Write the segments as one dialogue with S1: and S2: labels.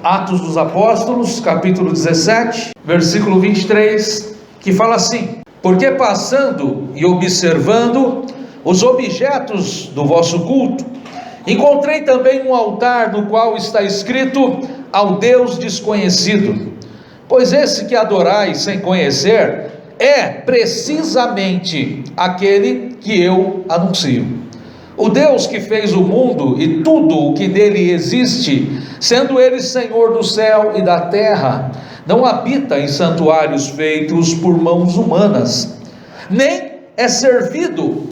S1: Atos dos Apóstolos, capítulo 17, versículo 23, que fala assim: porque passando e observando os objetos do vosso culto, encontrei também um altar no qual está escrito: ao Deus desconhecido. Pois esse que adorais sem conhecer é precisamente aquele que eu anuncio. O Deus que fez o mundo e tudo o que nele existe, sendo ele Senhor do céu e da terra, não habita em santuários feitos por mãos humanas, nem é servido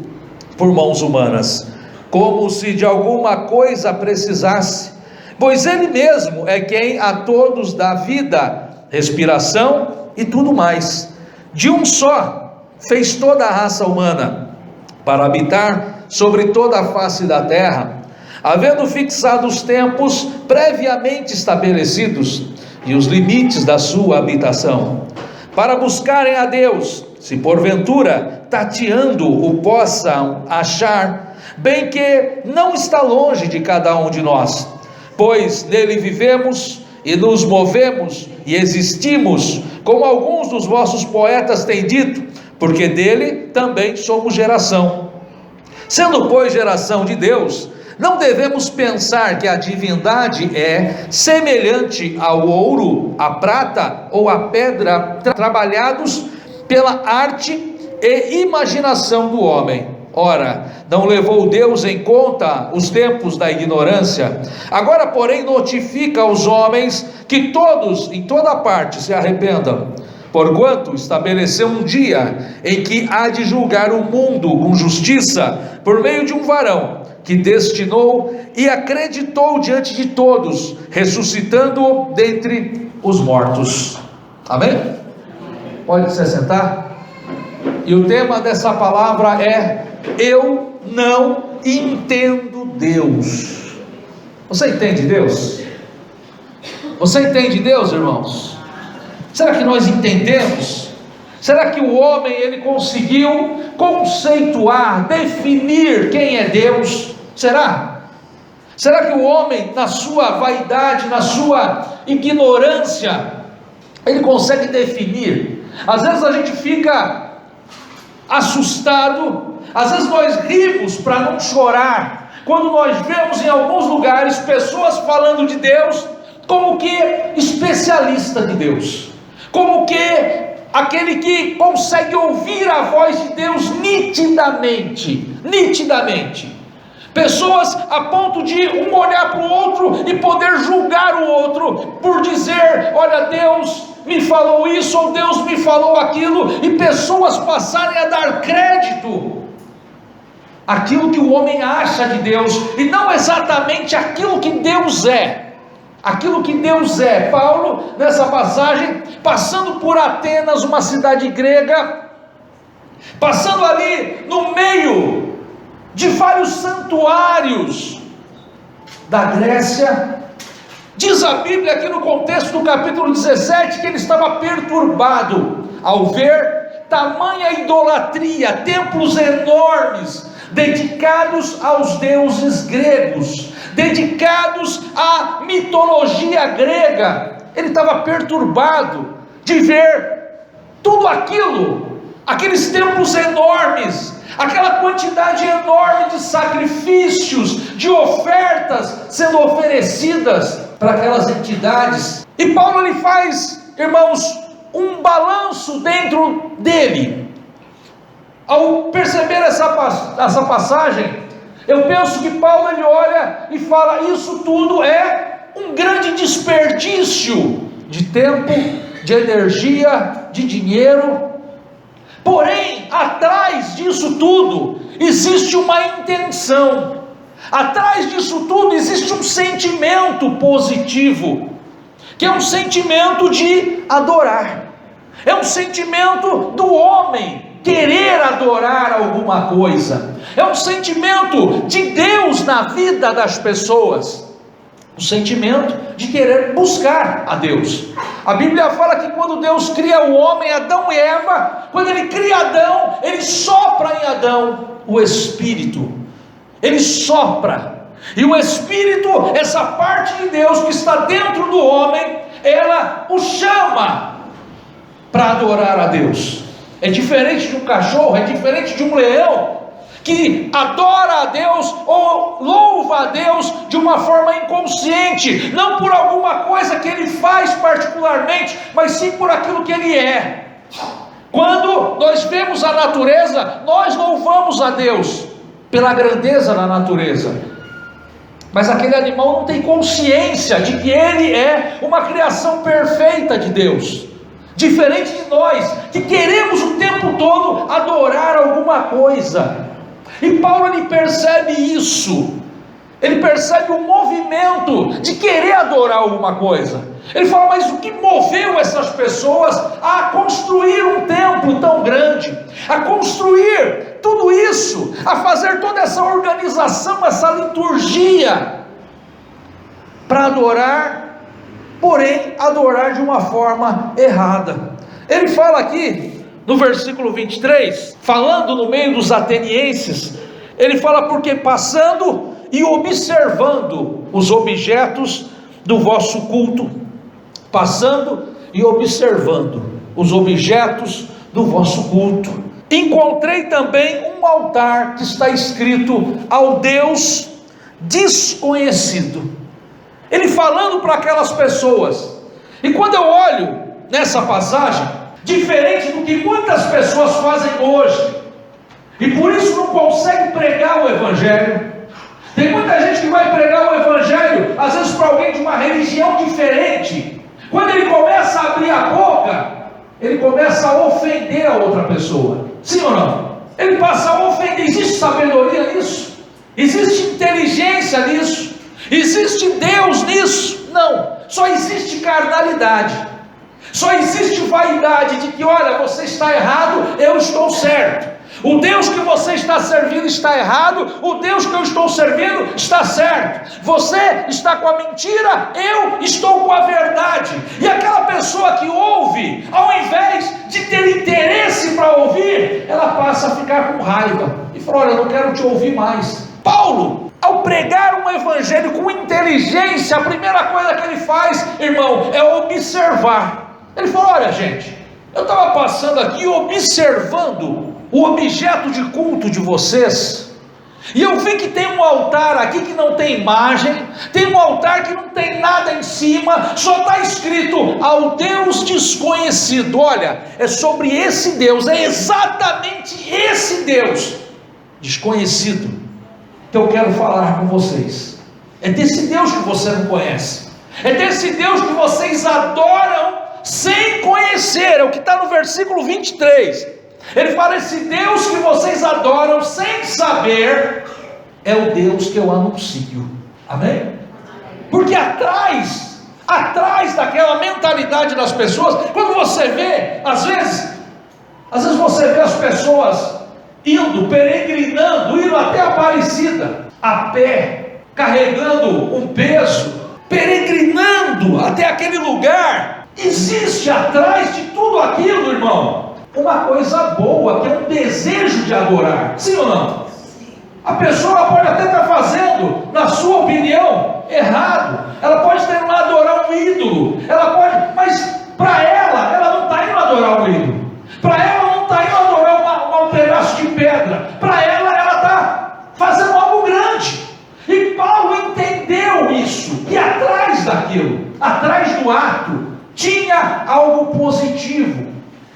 S1: por mãos humanas, como se de alguma coisa precisasse, pois ele mesmo é quem a todos dá vida, respiração e tudo mais. De um só fez toda a raça humana, para habitar sobre toda a face da terra, havendo fixado os tempos previamente estabelecidos e os limites da sua habitação, para buscarem a Deus, se porventura tateando o possam achar, bem que não está longe de cada um de nós, pois nele vivemos e nos movemos e existimos, como alguns dos vossos poetas têm dito, porque dele também somos geração. Sendo, pois, geração de Deus, não devemos pensar que a divindade é semelhante ao ouro, à prata ou à pedra, trabalhados pela arte e imaginação do homem. Ora, não levou Deus em conta os tempos da ignorância. Agora, porém, notifica aos homens que todos, em toda parte, se arrependam. Porquanto estabeleceu um dia em que há de julgar o mundo com justiça, por meio de um varão, que destinou e acreditou diante de todos, ressuscitando-o dentre os mortos. Amém? Pode se sentar. E o tema dessa palavra é: eu não entendo Deus. Você entende Deus? Você entende Deus, irmãos? Será que nós entendemos? Será que o homem ele conseguiu conceituar, definir quem é Deus? Será? Será que o homem, na sua vaidade, na sua ignorância, ele consegue definir? Às vezes a gente fica assustado, às vezes nós rimos para não chorar, quando nós vemos em alguns lugares pessoas falando de Deus como que especialista de Deus, como que aquele que consegue ouvir a voz de Deus nitidamente, pessoas a ponto de um olhar para o outro e poder julgar o outro, por dizer: olha, Deus me falou isso, ou Deus me falou aquilo, e pessoas passarem a dar crédito àquilo que o homem acha de Deus, e não exatamente aquilo que Deus é. Aquilo que Deus é. Paulo, nessa passagem, passando por Atenas, uma cidade grega, passando ali no meio de vários santuários da Grécia, diz a Bíblia aqui no contexto do capítulo 17, que ele estava perturbado ao ver tamanha idolatria, templos enormes, dedicados aos deuses gregos, dedicados à mitologia grega. Ele estava perturbado de ver tudo aquilo, aqueles templos enormes, aquela quantidade enorme de sacrifícios, de ofertas sendo oferecidas para aquelas entidades. E Paulo ele faz, irmãos, um balanço dentro dele. Ao perceber essa passagem, eu penso que Paulo ele olha e fala: isso tudo é um grande desperdício de tempo, de energia, de dinheiro. Porém, atrás disso tudo existe uma intenção, atrás disso tudo existe um sentimento positivo, que é um sentimento de adorar, é um sentimento do homem querer adorar alguma coisa, é um sentimento de Deus na vida das pessoas, o sentimento de querer buscar a Deus. A Bíblia fala que quando Deus cria o homem, Adão e Eva, quando ele cria Adão, ele sopra em Adão o Espírito, ele sopra, E o Espírito, essa parte de Deus que está dentro do homem, ela o chama para adorar a Deus. É diferente de um cachorro, é diferente de um leão, que adora a Deus ou louva a Deus de uma forma inconsciente, não por alguma coisa que ele faz particularmente, mas sim por aquilo que ele é. Quando nós vemos a natureza, nós louvamos a Deus pela grandeza da natureza, mas aquele animal não tem consciência de que ele é uma criação perfeita de Deus, diferente de nós, que queremos o tempo todo adorar alguma coisa. E Paulo, ele percebe isso, ele percebe o movimento de querer adorar alguma coisa. Ele fala, mas o que moveu essas pessoas a construir um templo tão grande, a construir tudo isso, a fazer toda essa organização, essa liturgia, para adorar, porém adorar de uma forma errada? Ele fala aqui no versículo 23, falando no meio dos atenienses, ele fala, porque passando e observando os objetos do vosso culto, passando e observando os objetos do vosso culto, encontrei também um altar que está escrito ao Deus desconhecido. Ele falando para aquelas pessoas. E quando eu olho nessa passagem, diferente do que muitas pessoas fazem hoje, e por isso não consegue pregar o Evangelho. Tem muita gente que vai pregar o Evangelho, às vezes para alguém de uma religião diferente. Quando ele começa a abrir a boca, ele começa a ofender a outra pessoa. Sim ou não? Ele passa a ofender. Existe sabedoria nisso? Existe inteligência nisso? Existe Deus nisso? Não. Só existe carnalidade. Só existe vaidade de que, olha, você está errado, eu estou certo. O Deus que você está servindo está errado, o Deus que eu estou servindo está certo. Você está com a mentira, eu estou com a verdade. E aquela pessoa que ouve, ao invés de ter interesse para ouvir, ela passa a ficar com raiva e fala, olha, eu não quero te ouvir mais. Paulo, ao pregar um evangelho com inteligência, a primeira coisa que ele faz, irmão, é observar. Ele falou, olha gente, eu estava passando aqui observando o objeto de culto de vocês, e eu vi que tem um altar aqui que não tem imagem, tem um altar que não tem nada em cima, só está escrito ao Deus desconhecido. Olha, é sobre esse Deus, é exatamente esse Deus desconhecido que eu quero falar com vocês. É desse Deus que você não conhece, é desse Deus que vocês adoram sem conhecer. É o que está no versículo 23. Ele fala, esse Deus que vocês adoram sem saber, é o Deus que eu anuncio. Amém? Porque atrás daquela mentalidade das pessoas, quando você vê, às vezes você vê as pessoas indo, peregrinando, indo até Aparecida, a pé, carregando um peso, peregrinando até aquele lugar. Existe atrás de tudo aquilo, irmão, uma coisa boa, que é um desejo de adorar. Sim ou não? A pessoa pode até estar fazendo, na sua opinião, errado. Ela pode estar indo adorar um ídolo. Ela pode, mas para ela não está indo adorar um ídolo. Para ela não está indo adorar um pedaço de pedra. Para ela está fazendo algo grande. E Paulo entendeu isso. E atrás daquilo, atrás do ato, tinha algo positivo.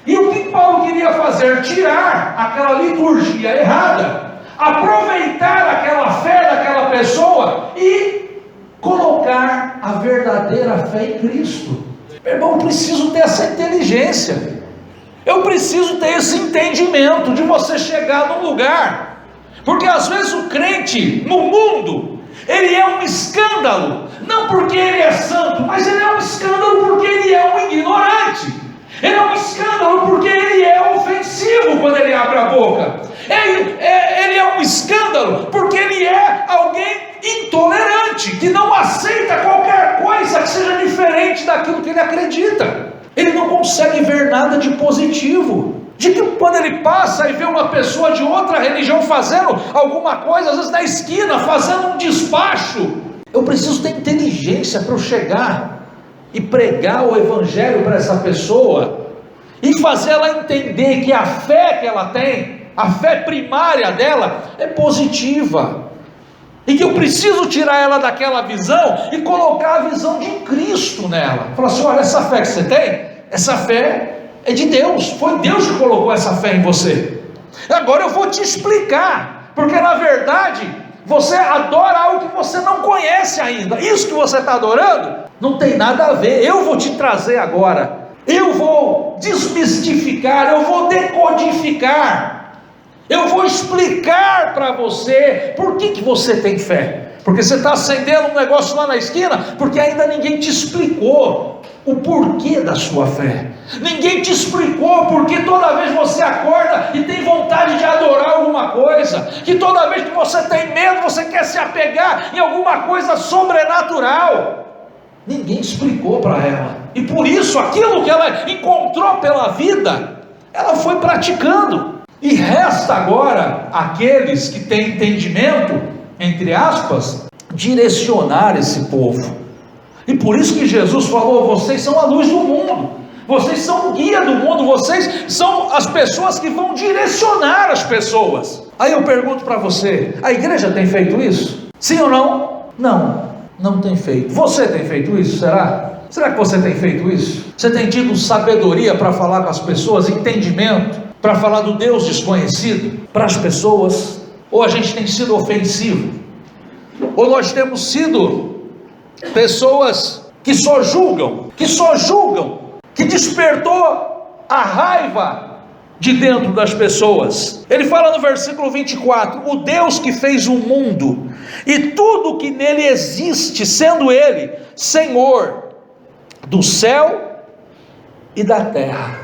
S1: E o que Paulo queria fazer? Tirar aquela liturgia errada, aproveitar aquela fé daquela pessoa e colocar a verdadeira fé em Cristo. Meu irmão, eu preciso ter essa inteligência, eu preciso ter esse entendimento de você chegar num lugar, porque às vezes o crente no mundo, ele é um escândalo, não porque ele é santo, mas ele é um escândalo porque ele é um ignorante. Ele é um escândalo porque ele é ofensivo quando ele abre a boca. Ele é um escândalo porque ele é alguém intolerante, que não aceita qualquer coisa que seja diferente daquilo que ele acredita. Ele não consegue ver nada de positivo. De que quando ele passa e vê uma pessoa de outra religião fazendo alguma coisa, às vezes na esquina, fazendo um despacho, eu preciso ter inteligência para eu chegar e pregar o evangelho para essa pessoa e fazer ela entender que a fé que ela tem, a fé primária dela é positiva, e que eu preciso tirar ela daquela visão e colocar a visão de Cristo nela. Falar assim: olha, essa fé que você tem, essa fé é de Deus, foi Deus que colocou essa fé em você. Agora eu vou te explicar, porque na verdade você adora algo que você não conhece ainda. Isso que você está adorando não tem nada a ver. Eu vou te trazer agora, eu vou desmistificar, eu vou decodificar, eu vou explicar para você por que você tem fé. Porque você está acendendo um negócio lá na esquina, porque ainda ninguém te explicou o porquê da sua fé. Ninguém te explicou porque toda vez você acorda e tem vontade de adorar alguma coisa, que toda vez que você tem medo, você quer se apegar em alguma coisa sobrenatural. Ninguém explicou para ela, e por isso aquilo que ela encontrou pela vida, ela foi praticando. E resta agora aqueles que têm entendimento, entre aspas, direcionar esse povo. E por isso que Jesus falou: vocês são a luz do mundo, vocês são o guia do mundo, vocês são as pessoas que vão direcionar as pessoas. Aí eu pergunto para você: a igreja tem feito isso? Sim ou não? Não tem feito. Você tem feito isso, será? Será que você tem feito isso? Você tem tido sabedoria para falar com as pessoas, entendimento, para falar do Deus desconhecido para as pessoas? Ou a gente tem sido ofensivo? Ou nós temos sido pessoas que só julgam, que despertou a raiva de dentro das pessoas? Ele fala no versículo 24: o Deus que fez o mundo e tudo que nele existe, sendo ele Senhor do céu e da terra.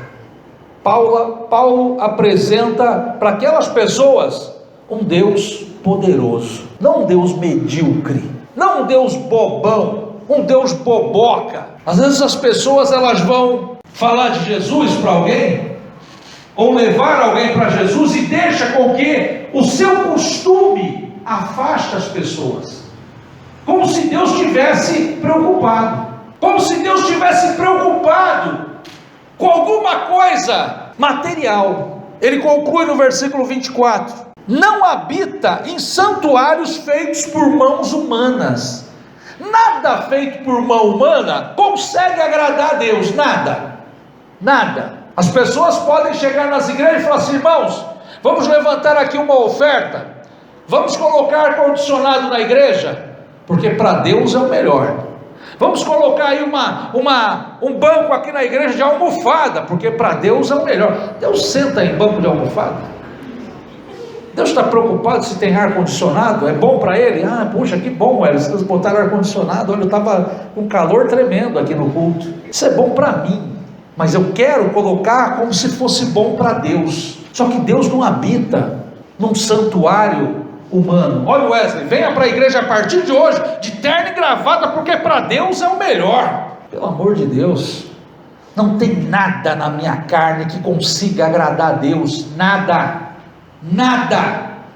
S1: Paulo apresenta para aquelas pessoas um Deus poderoso, não um Deus medíocre, não um Deus bobão, um Deus boboca. Às vezes as pessoas elas vão falar de Jesus para alguém, ou levar alguém para Jesus, e deixa com que o seu costume afaste as pessoas, como se Deus estivesse preocupado, como se Deus estivesse preocupado com alguma coisa material. Ele conclui no versículo 24: não habita em santuários feitos por mãos humanas. Nada feito por mão humana consegue agradar a Deus, nada. As pessoas podem chegar nas igrejas e falar assim: irmãos, vamos levantar aqui uma oferta, vamos colocar ar-condicionado na igreja, porque para Deus é o melhor. Vamos colocar aí um banco aqui na igreja de almofada, porque para Deus é o melhor. Deus senta em banco de almofada? Deus está preocupado se tem ar-condicionado? É bom para ele? Puxa, que bom, eles botaram ar-condicionado. Olha, eu estava com calor tremendo aqui no culto. Isso é bom para mim, mas eu quero colocar como se fosse bom para Deus. Só que Deus não habita num santuário humano. Olha o Wesley, venha para a igreja a partir de hoje de terno e gravata, porque para Deus é o melhor. Pelo amor de Deus, não tem nada na minha carne que consiga agradar a Deus, nada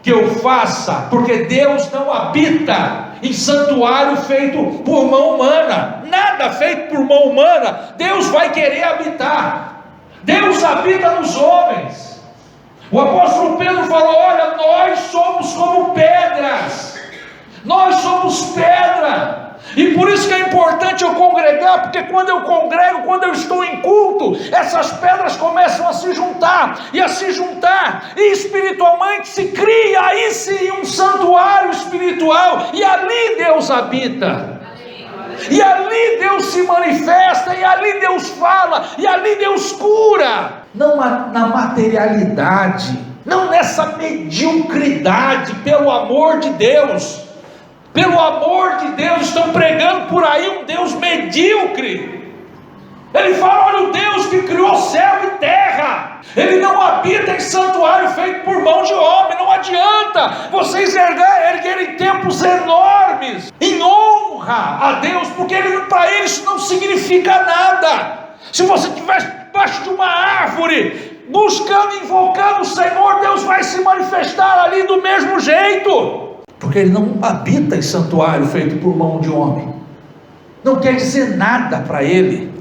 S1: que eu faça, porque Deus não habita em santuário feito por mão humana. Nada feito por mão humana Deus vai querer habitar. Deus habita nos homens. O apóstolo Pedro falou: olha, nós somos como pedras, nós somos pedra. E por isso que é importante eu congregar, porque quando eu congrego, quando eu estou em culto, essas pedras começam a se juntar, e espiritualmente se cria aí sim um santuário espiritual, e ali Deus habita, e ali Deus se manifesta, e ali Deus fala, e ali Deus cura. Não na materialidade, não nessa mediocridade, pelo amor de Deus. Pelo amor de Deus, estão pregando por aí um Deus medíocre. Ele fala: olha, o Deus que criou céu e terra, Ele não habita em santuário feito por mão de homem. Não adianta vocês erguerem templos enormes em honra a Deus, porque para Ele isso não significa nada. Se você estiver debaixo de uma árvore buscando, invocando o Senhor, Deus vai se manifestar ali do mesmo jeito, porque Ele não habita em santuário feito por mão de homem. Não quer dizer nada para Ele.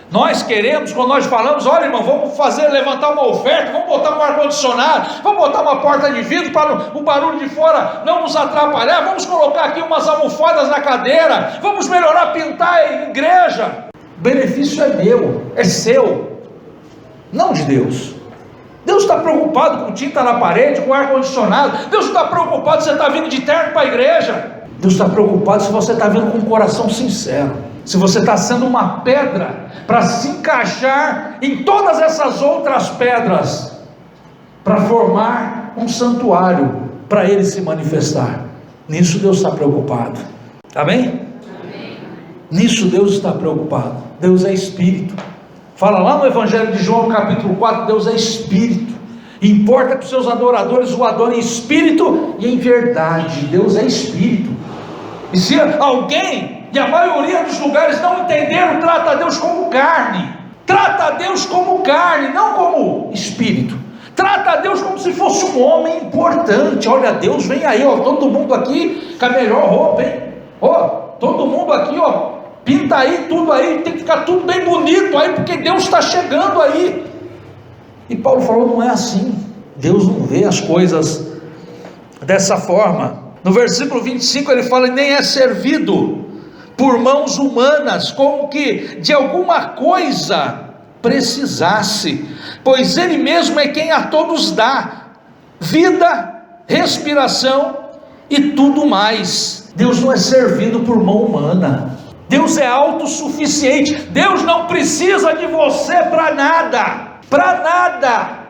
S1: Nós queremos, quando nós falamos, olha irmão, vamos levantar uma oferta, vamos botar um ar-condicionado, vamos botar uma porta de vidro para o barulho de fora não nos atrapalhar, vamos colocar aqui umas almofadas na cadeira, vamos melhorar, pintar a igreja. O benefício é meu, é seu, não de Deus. Deus está preocupado com tinta na parede, com ar-condicionado. Deus está preocupado se você está vindo de terno para a igreja. Deus está preocupado se você está vindo com um coração sincero, se você está sendo uma pedra para se encaixar em todas essas outras pedras, para formar um santuário para Ele se manifestar. Nisso Deus está preocupado. Amém? Amém. Nisso Deus está preocupado. Deus é Espírito. Fala lá no Evangelho de João, capítulo 4, Deus é Espírito. Importa que os seus adoradores o adorem em espírito e em verdade. Deus é Espírito. E se alguém, e a maioria dos lugares não entenderam, trata a Deus como carne. Trata a Deus como carne, não como Espírito. Trata a Deus como se fosse um homem importante. Olha, Deus vem aí, ó, todo mundo aqui com a melhor roupa, hein? Ó, todo mundo aqui, ó, pinta aí, tudo aí, tem que ficar tudo bem bonito aí, porque Deus está chegando aí. E Paulo falou, não é assim. Deus não vê as coisas dessa forma. No versículo 25 ele fala, nem é servido por mãos humanas, como que de alguma coisa precisasse, pois Ele mesmo é quem a todos dá vida, respiração e tudo mais. Deus não é servido por mão humana. Deus é autossuficiente. Deus não precisa de você para nada, para nada.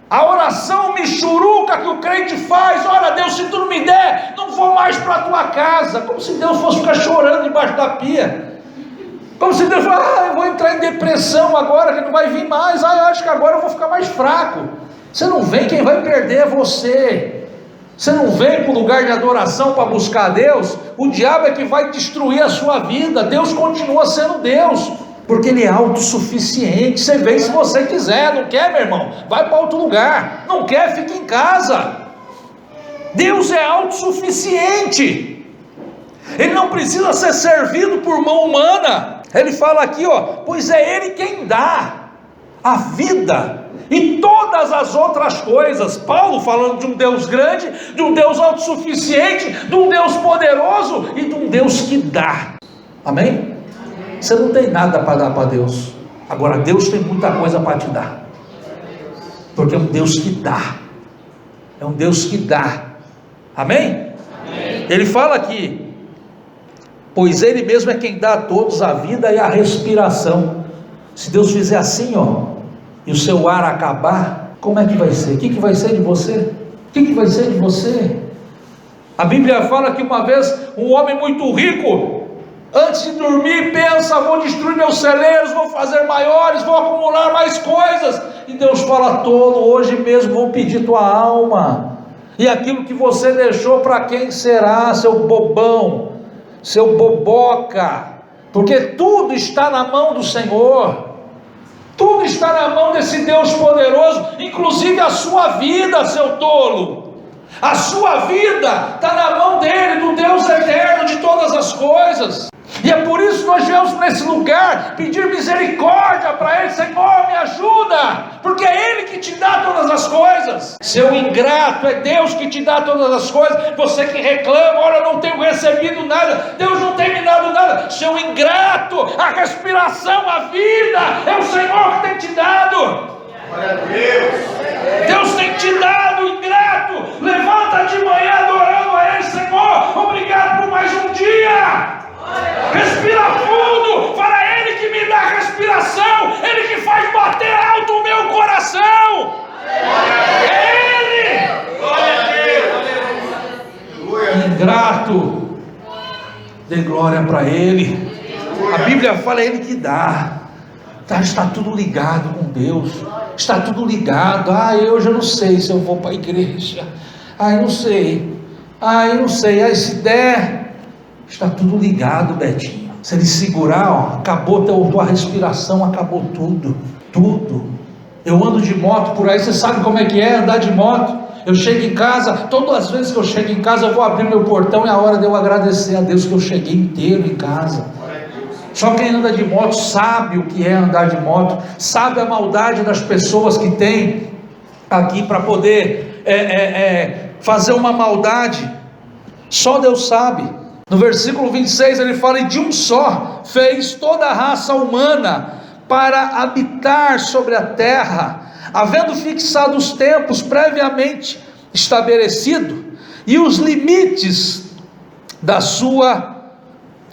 S1: A oração michuruca que o crente faz, olha Deus, se tu não me der, não vou mais para a tua casa, como se Deus fosse ficar chorando embaixo da pia, como se Deus fosse, eu vou entrar em depressão agora, que não vai vir mais, eu acho que agora eu vou ficar mais fraco. Você não vem, quem vai perder é você. Você não vem para o lugar de adoração para buscar Deus, o diabo é que vai destruir a sua vida. Deus continua sendo Deus, porque Ele é autossuficiente. Você vem se você quiser, não quer, meu irmão, vai para outro lugar, não quer, fica em casa. Deus é autossuficiente, Ele não precisa ser servido por mão humana. Ele fala aqui, ó, pois é Ele quem dá a vida e todas as outras coisas. Paulo falando de um Deus grande, de um Deus autossuficiente, de um Deus poderoso e de um Deus que dá. Amém? Você não tem nada para dar para Deus, agora Deus tem muita coisa para te dar, porque é um Deus que dá, é um Deus que dá. Amém? Amém. Ele fala aqui, pois Ele mesmo é quem dá a todos a vida e a respiração. Se Deus fizer assim, ó, e o seu ar acabar, como é que vai ser? O que vai ser de você? O que vai ser de você? A Bíblia fala que uma vez um homem muito rico, antes de dormir, pensa, vou destruir meus celeiros, vou fazer maiores, vou acumular mais coisas, e Deus fala, tolo, hoje mesmo vou pedir tua alma, e aquilo que você deixou para quem será, seu bobão, seu boboca, porque tudo está na mão do Senhor, tudo está na mão desse Deus poderoso, inclusive a sua vida, seu tolo. A sua vida está na mão dele, do Deus eterno de todas as coisas. E é por isso que nós viemos nesse lugar pedir misericórdia para Ele. Senhor, me ajuda, porque é Ele que te dá todas as coisas. Seu ingrato, é Deus que te dá todas as coisas. Você que reclama, olha, não tenho recebido nada, Deus não tem me dado nada. Seu ingrato, a respiração, a vida, é o Senhor que tem te dado. Glória a Deus. Deus tem te dado, ingrato. Levanta de manhã adorando a Ele. Senhor, obrigado por mais um dia. Respira fundo, para Ele que me dá respiração, Ele que faz bater alto o meu coração. É Ele. Glória a Deus. Ingrato, dê glória para Ele. A Bíblia fala, é Ele que dá. Está tudo ligado com Deus, está tudo ligado. Eu já não sei se eu vou para a igreja, eu não sei, se der, está tudo ligado, Betinho. Se Ele segurar, ó, acabou tua respiração, acabou tudo. Eu ando de moto por aí, você sabe como é que é andar de moto. Eu chego em casa, todas as vezes que eu chego em casa, eu vou abrir meu portão, e é a hora de eu agradecer a Deus que eu cheguei inteiro em casa. Só quem anda de moto sabe o que é andar de moto, sabe a maldade das pessoas que tem aqui para poder fazer uma maldade. Só Deus sabe. No versículo 26 ele fala: e de um só fez toda a raça humana para habitar sobre a terra, havendo fixado os tempos previamente estabelecido e os limites da sua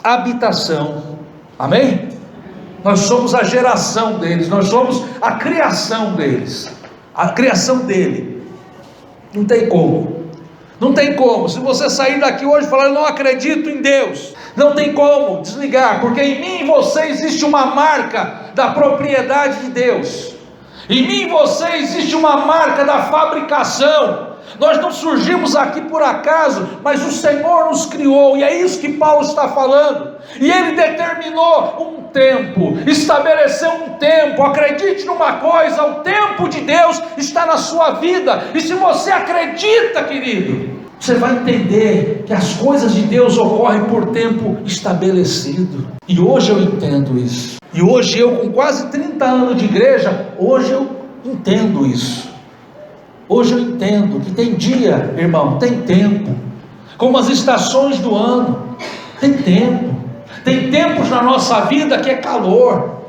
S1: habitação. Amém? Nós somos a geração deles, nós somos a criação deles, a criação dele. Não tem como. Não tem como. Se você sair daqui hoje e falar: eu não acredito em Deus, não tem como desligar, porque em mim e você existe uma marca da propriedade de Deus. Em mim e você existe uma marca da fabricação. Nós não surgimos aqui por acaso, mas o Senhor nos criou, e é isso que Paulo está falando. E ele determinou um tempo, estabeleceu um tempo. Acredite numa coisa: o tempo de Deus está na sua vida. E se você acredita, querido, você vai entender que as coisas de Deus ocorrem por tempo estabelecido. E hoje eu entendo isso. E hoje eu, com quase 30 anos de igreja, hoje eu entendo isso. Hoje eu entendo que tem dia, irmão, tem tempo, como as estações do ano, tem tempo. Tem tempos na nossa vida que é calor,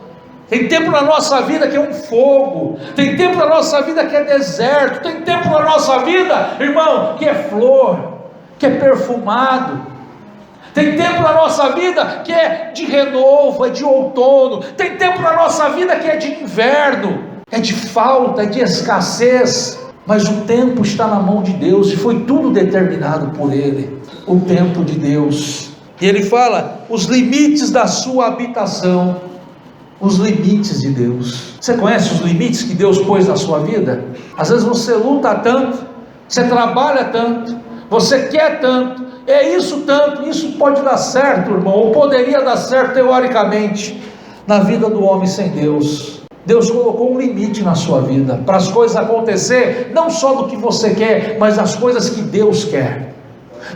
S1: tem tempo na nossa vida que é um fogo, tem tempo na nossa vida que é deserto, tem tempo na nossa vida, irmão, que é flor, que é perfumado. Tem tempo na nossa vida que é de renovo, é de outono. Tem tempo na nossa vida que é de inverno, é de falta, é de escassez. Mas o tempo está na mão de Deus, e foi tudo determinado por Ele, o tempo de Deus. E Ele fala, os limites da sua habitação, os limites de Deus. Você conhece os limites que Deus pôs na sua vida? Às vezes você luta tanto, você trabalha tanto, você quer tanto, é isso tanto, isso pode dar certo, irmão, ou poderia dar certo teoricamente, na vida do homem sem Deus. Deus colocou um limite na sua vida, para as coisas acontecer, não só do que você quer, mas das coisas que Deus quer.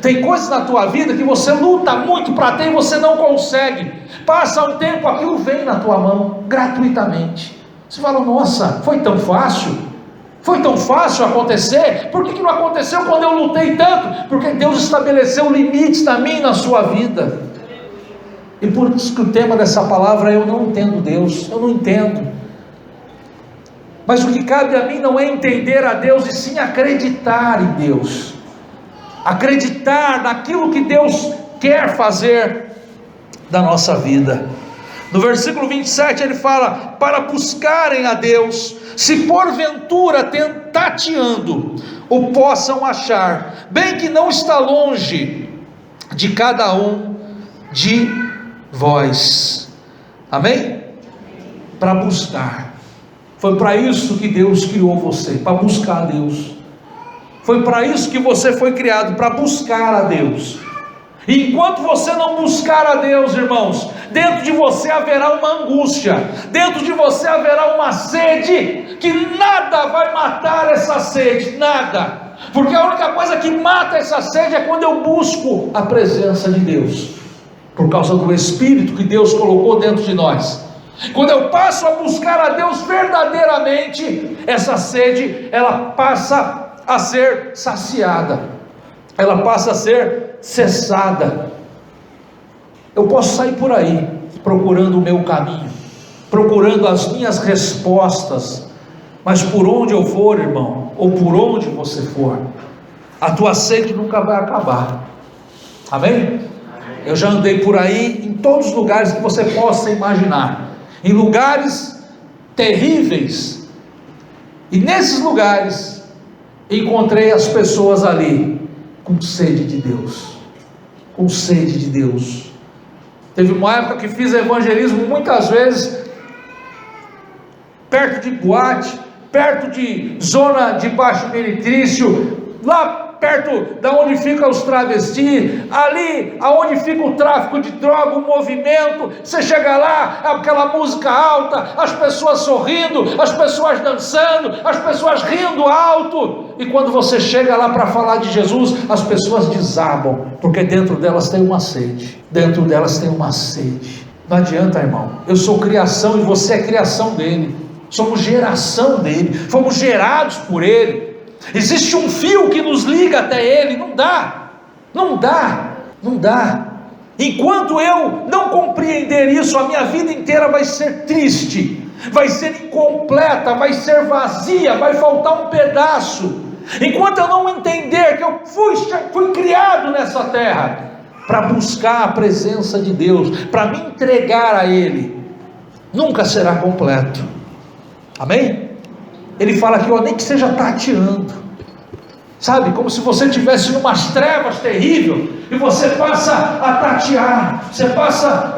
S1: Tem coisas na tua vida que você luta muito para ter e você não consegue. Passa um tempo, aquilo vem na tua mão, gratuitamente. Você fala, nossa, foi tão fácil? Foi tão fácil acontecer? Por que não aconteceu quando eu lutei tanto? Porque Deus estabeleceu limites na minha e na sua vida. E por isso que o tema dessa palavra é: eu não entendo Deus, eu não entendo. Mas o que cabe a mim não é entender a Deus, e sim acreditar em Deus, acreditar naquilo que Deus quer fazer da nossa vida. No versículo 27 ele fala, para buscarem a Deus, se porventura tateando o possam achar, bem que não está longe de cada um de vós. Amém? Para buscar. Foi para isso que Deus criou você, para buscar a Deus. Foi para isso que você foi criado, para buscar a Deus. E enquanto você não buscar a Deus, irmãos, dentro de você haverá uma angústia, dentro de você haverá uma sede, que nada vai matar essa sede, nada. Porque a única coisa que mata essa sede é quando eu busco a presença de Deus, por causa do Espírito que Deus colocou dentro de nós. Quando eu passo a buscar a Deus verdadeiramente, essa sede, ela passa a ser saciada, ela passa a ser cessada. Eu posso sair por aí, procurando o meu caminho, procurando as minhas respostas, mas por onde eu for, irmão, ou por onde você for, a tua sede nunca vai acabar. Amém? Eu já andei por aí, em todos os lugares que você possa imaginar, em lugares terríveis, e nesses lugares encontrei as pessoas ali com sede de Deus, com sede de Deus. Teve uma época que fiz evangelismo muitas vezes perto de boate, perto de zona de baixo meretrício, lá perto da onde ficam os travestis, ali aonde fica o tráfico de droga, o movimento. Você chega lá, aquela música alta, as pessoas sorrindo, as pessoas dançando, as pessoas rindo alto, e quando você chega lá para falar de Jesus, as pessoas desabam, porque dentro delas tem uma sede, dentro delas tem uma sede. Não adianta, irmão, eu sou criação e você é criação dele, somos geração dele, fomos gerados por ele. Existe um fio que nos liga até ele. Não dá. Enquanto eu não compreender isso, a minha vida inteira vai ser triste, vai ser incompleta, vai ser vazia, vai faltar um pedaço. Enquanto eu não entender que eu fui criado nessa terra para buscar a presença de Deus, para me entregar a ele, nunca será completo. Amém? Ele fala aqui, nem que seja tateando, sabe, como se você estivesse em umas trevas terríveis, e você passa a tatear, você passa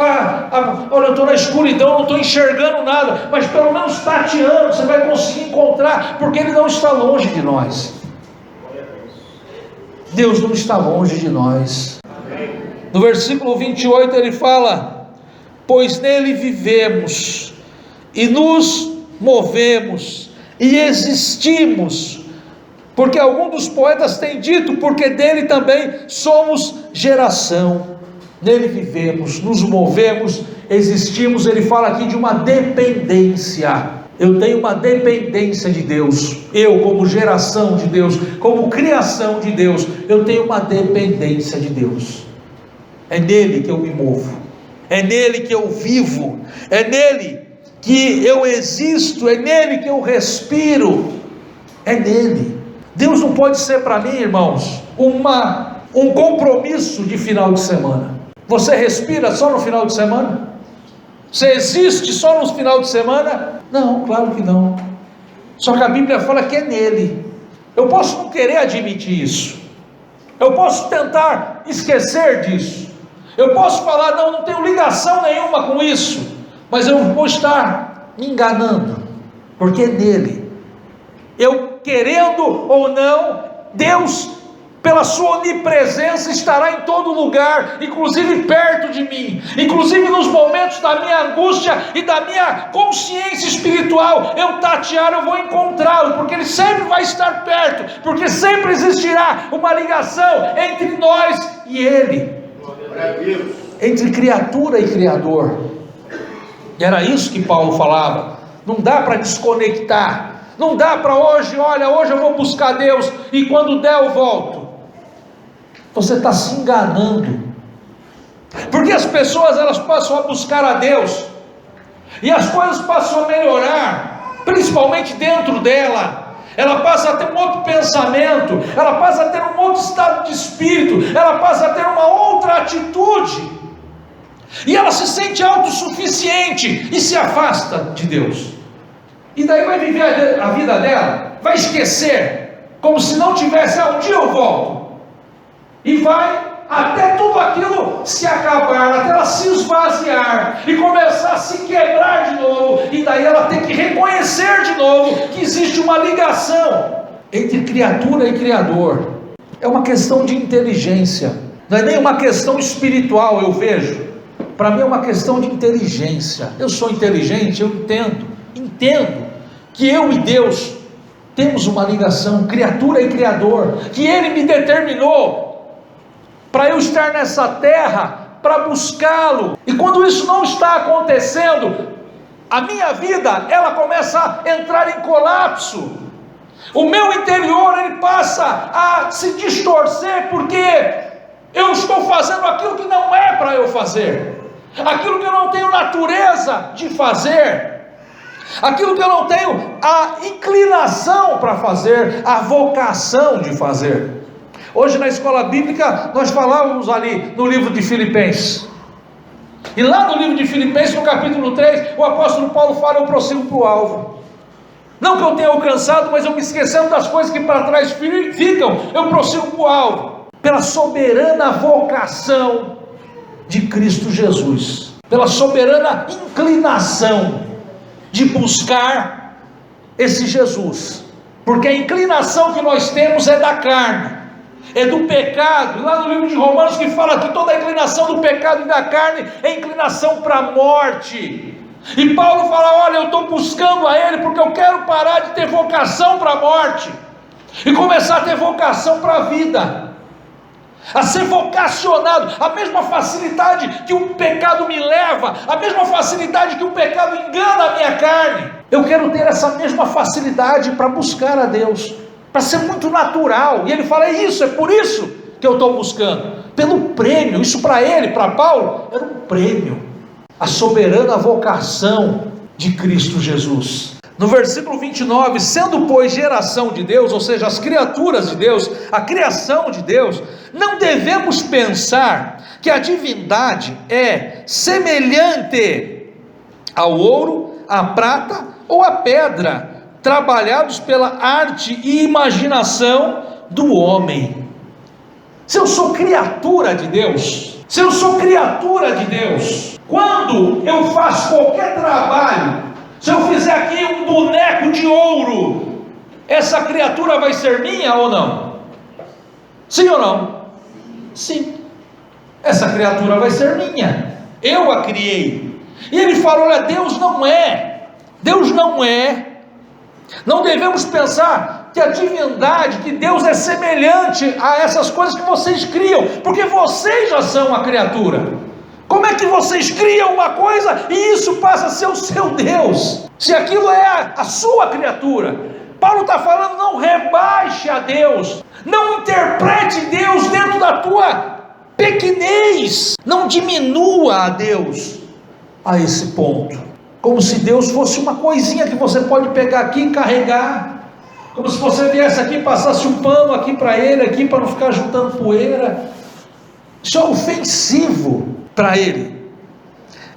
S1: olha, eu estou na escuridão, não estou enxergando nada, mas pelo menos tateando, você vai conseguir encontrar, porque ele não está longe de nós. Deus não está longe de nós. No versículo 28 ele fala, pois nele vivemos, e nos movemos, e existimos, porque algum dos poetas tem dito, porque dele também somos geração, nele vivemos, nos movemos, existimos. Ele fala aqui de uma dependência. Eu tenho uma dependência de Deus, eu como geração de Deus, como criação de Deus, eu tenho uma dependência de Deus. É nele que eu me movo, é nele que eu vivo, é nele que eu existo, é nele que eu respiro, é nele. Deus não pode ser para mim, irmãos, um compromisso de final de semana. Você respira só no final de semana? Você existe só no final de semana? Não, claro que não. Só que a Bíblia fala que é nele. Eu posso não querer admitir isso, eu posso tentar esquecer disso, eu posso falar, não tenho ligação nenhuma com isso, mas eu vou estar me enganando, porque é nele. Eu querendo ou não, Deus, pela sua onipresença, estará em todo lugar, inclusive perto de mim, inclusive nos momentos da minha angústia e da minha consciência espiritual, eu tatear, eu vou encontrá-lo, porque ele sempre vai estar perto, porque sempre existirá uma ligação entre nós e ele, entre criatura e Criador. E era isso que Paulo falava. Não dá para desconectar, não dá para hoje eu vou buscar Deus e quando der eu volto. Você está se enganando, porque as pessoas elas passam a buscar a Deus, e as coisas passam a melhorar, principalmente dentro dela. Ela passa a ter um outro pensamento, ela passa a ter um outro estado de espírito, ela passa a ter uma outra atitude, e ela se sente autossuficiente e se afasta de Deus, e daí vai viver a vida dela, vai esquecer, como se não tivesse, um dia eu volto, e vai até tudo aquilo se acabar, até ela se esvaziar e começar a se quebrar de novo, e daí ela tem que reconhecer de novo que existe uma ligação entre criatura e Criador. É uma questão de inteligência, não é nem uma questão espiritual. Eu vejo, para mim é uma questão de inteligência. Eu sou inteligente, eu entendo que eu e Deus temos uma ligação, criatura e Criador, que Ele me determinou para eu estar nessa terra, para buscá-lo. E quando isso não está acontecendo, a minha vida, ela começa a entrar em colapso. O meu interior, ele passa a se distorcer, porque eu estou fazendo aquilo que não é para eu fazer, aquilo que eu não tenho natureza de fazer, aquilo que eu não tenho a inclinação para fazer, a vocação de fazer. Hoje na escola bíblica nós falávamos ali no livro de Filipenses, e lá no livro de Filipenses, no capítulo 3, o apóstolo Paulo fala: eu prossigo para o alvo, não que eu tenha alcançado, mas eu me esquecendo das coisas que para trás ficam, eu prossigo para o alvo, pela soberana vocação de Cristo Jesus, pela soberana inclinação de buscar esse Jesus, porque a inclinação que nós temos é da carne, é do pecado. E lá no livro de Romanos que fala que toda a inclinação do pecado e da carne é inclinação para a morte. E Paulo fala: olha, eu estou buscando a Ele porque eu quero parar de ter vocação para a morte e começar a ter vocação para a vida, a ser vocacionado. A mesma facilidade que o pecado me leva, a mesma facilidade que o pecado engana a minha carne, eu quero ter essa mesma facilidade para buscar a Deus, para ser muito natural. E ele fala: é isso, é por isso que eu estou buscando, pelo prêmio. Isso para ele, para Paulo, era um prêmio, a soberana vocação de Cristo Jesus. No versículo 29, sendo pois geração de Deus, ou seja, as criaturas de Deus, a criação de Deus, não devemos pensar que a divindade é semelhante ao ouro, à prata ou à pedra, trabalhados pela arte e imaginação do homem. Se eu sou criatura de Deus, quando eu faço qualquer trabalho, se eu fizer aqui um boneco de ouro, essa criatura vai ser minha ou não? Sim ou não? Sim, essa criatura vai ser minha, eu a criei. E ele fala: olha, Deus não é, não devemos pensar que a divindade, que Deus é semelhante a essas coisas que vocês criam, porque vocês já são a criatura. Como é que vocês criam uma coisa e isso passa a ser o seu Deus, se aquilo é a sua criatura? Paulo está falando: não rebaixe a Deus, não interprete Deus dentro da tua pequenez, não diminua a Deus a esse ponto, como se Deus fosse uma coisinha que você pode pegar aqui e carregar, como se você viesse aqui e passasse um pano aqui para ele, aqui para não ficar juntando poeira. Isso é ofensivo para ele.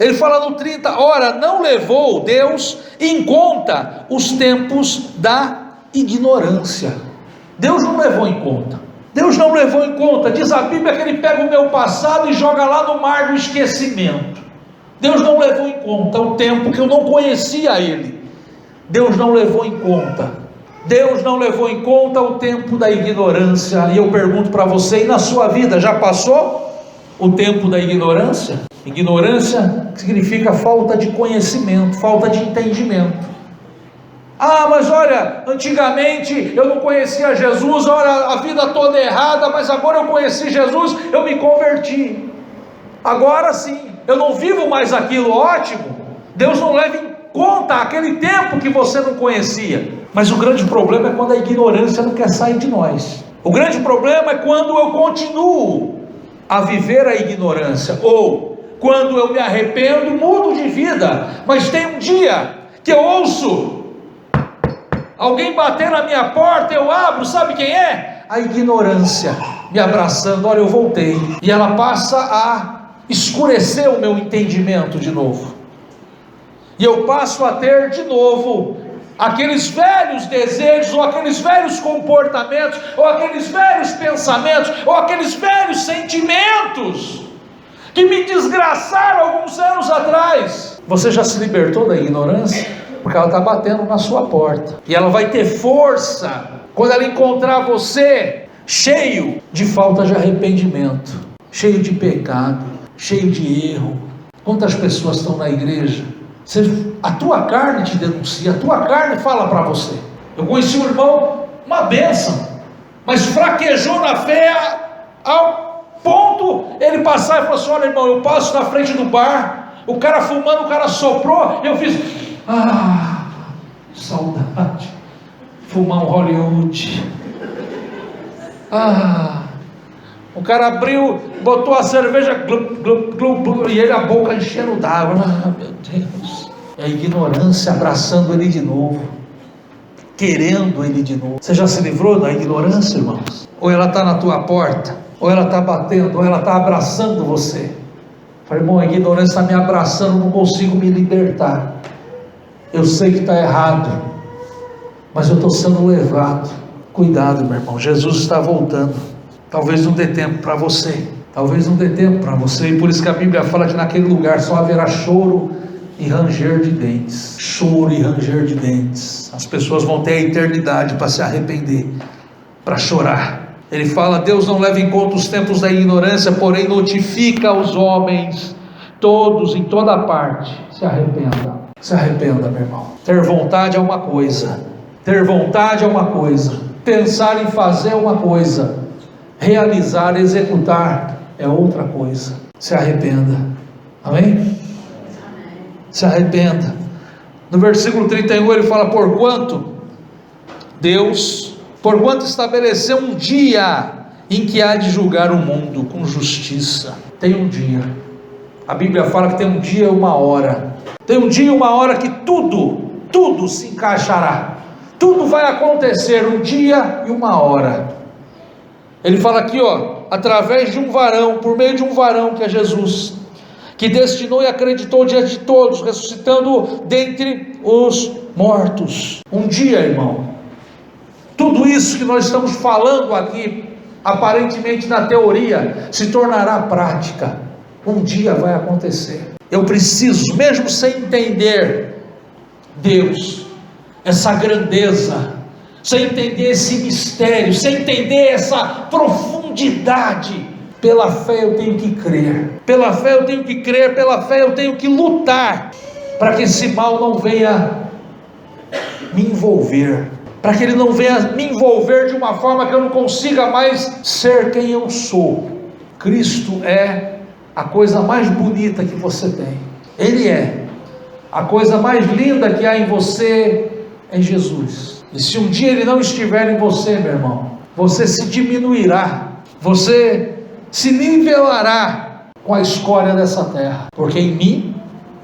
S1: Ele fala no 30, ora, não levou Deus em conta os tempos da ignorância. Deus não levou em conta. Diz a Bíblia que ele pega o meu passado e joga lá no mar do esquecimento. Deus não levou em conta o tempo que eu não conhecia ele. Deus não levou em conta o tempo da ignorância. E eu pergunto para você: e na sua vida já passou o tempo da ignorância? Ignorância significa falta de conhecimento, falta de entendimento. Ah, mas olha, antigamente eu não conhecia Jesus, olha, a vida toda errada, mas agora eu conheci Jesus, eu me converti. Agora sim, eu não vivo mais aquilo. Ótimo, Deus não leva em conta aquele tempo que você não conhecia. Mas o grande problema é quando a ignorância não quer sair de nós. O grande problema é quando eu continuo a viver a ignorância, ou quando eu me arrependo, mudo de vida, mas tem um dia que eu ouço alguém bater na minha porta, eu abro, sabe quem é? A ignorância me abraçando: olha, eu voltei. E ela passa a escurecer o meu entendimento de novo, e eu passo a ter de novo aqueles velhos desejos, ou aqueles velhos comportamentos, ou aqueles velhos pensamentos, ou aqueles velhos sentimentos que me desgraçaram alguns anos atrás. Você já se libertou da ignorância? Porque ela está batendo na sua porta, e ela vai ter força quando ela encontrar você cheio de falta de arrependimento, cheio de pecado, cheio de erro. Quantas pessoas estão na igreja? A tua carne te denuncia, a tua carne fala para você. Eu conheci um irmão, uma bênção, mas fraquejou na fé ao ponto ele passar e falou assim: olha, irmão, eu passo na frente do bar, o cara fumando, o cara soprou, eu fiz: ah, saudade, fumar um Hollywood. Ah, o cara abriu, botou a cerveja, glup, glup, glup, glup, e ele a boca enchendo d'água. Ah, meu Deus, é a ignorância abraçando ele de novo, querendo ele de novo. Você já se livrou da ignorância, irmãos? Ou ela está na tua porta, ou ela está batendo, ou ela está abraçando você. Fala: irmão, a ignorância está me abraçando, não consigo me libertar. Eu sei que está errado, mas eu estou sendo levado. Cuidado, meu irmão, Jesus está voltando. Talvez não dê tempo para você, e por isso que a Bíblia fala que naquele lugar só haverá choro e ranger de dentes. As pessoas vão ter a eternidade para se arrepender, para chorar. Ele fala: Deus não leva em conta os tempos da ignorância, porém notifica aos homens todos, em toda parte. Se arrependa, meu irmão. Ter vontade é uma coisa, pensar em fazer é uma coisa, realizar, executar é outra coisa. Se arrependa, amém? Se arrependa. No versículo 31 ele fala: porquanto estabeleceu um dia em que há de julgar o mundo com justiça. Tem um dia, a Bíblia fala que tem um dia e uma hora, tem um dia e uma hora que tudo se encaixará, tudo vai acontecer, um dia e uma hora. Ele fala aqui, através de um varão, por meio de um varão que é Jesus, que destinou e acreditou diante de todos, ressuscitando dentre os mortos. Um dia, irmão, tudo isso que nós estamos falando aqui, aparentemente na teoria, se tornará prática. Um dia vai acontecer. Eu preciso, mesmo sem entender Deus, essa grandeza, sem entender esse mistério, sem entender essa profundidade, pela fé eu tenho que crer, pela fé eu tenho que lutar, para que esse mal não venha me envolver, para que ele não venha me envolver de uma forma que eu não consiga mais ser quem eu sou. Cristo é a coisa mais bonita que você tem, Ele é a coisa mais linda que há em você, é Jesus. E se um dia Ele não estiver em você, meu irmão, você se diminuirá, você se nivelará com a escória dessa terra, porque em mim,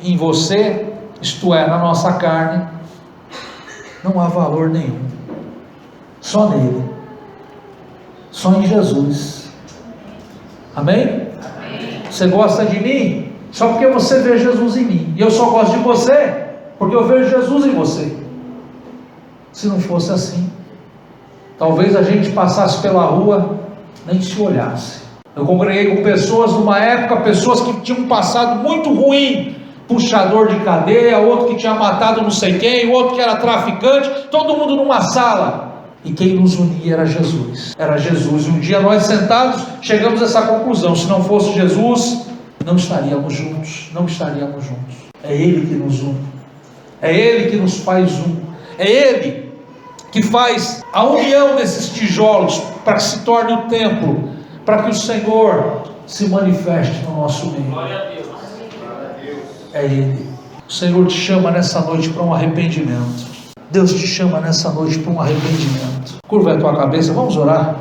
S1: em você, isto é, na nossa carne, não há valor nenhum, só nele, só em Jesus. Amém? Você gosta de mim só porque você vê Jesus em mim, e eu só gosto de você porque eu vejo Jesus em você. Se não fosse assim, talvez a gente passasse pela rua, nem se olhasse. Eu congreguei com pessoas numa época, pessoas que tinham um passado muito ruim, puxador de cadeia, outro que tinha matado não sei quem, outro que era traficante, todo mundo numa sala, e quem nos unia era Jesus. E um dia nós sentados chegamos a essa conclusão: se não fosse Jesus, não estaríamos juntos. É Ele que nos une, é Ele que nos faz um, é Ele que faz a união desses tijolos para que se torne o templo, para que o Senhor se manifeste no nosso meio. Glória a Deus. É Ele. O Senhor te chama nessa noite para um arrependimento. Deus te chama nessa noite para um arrependimento. Curva a tua cabeça, vamos orar.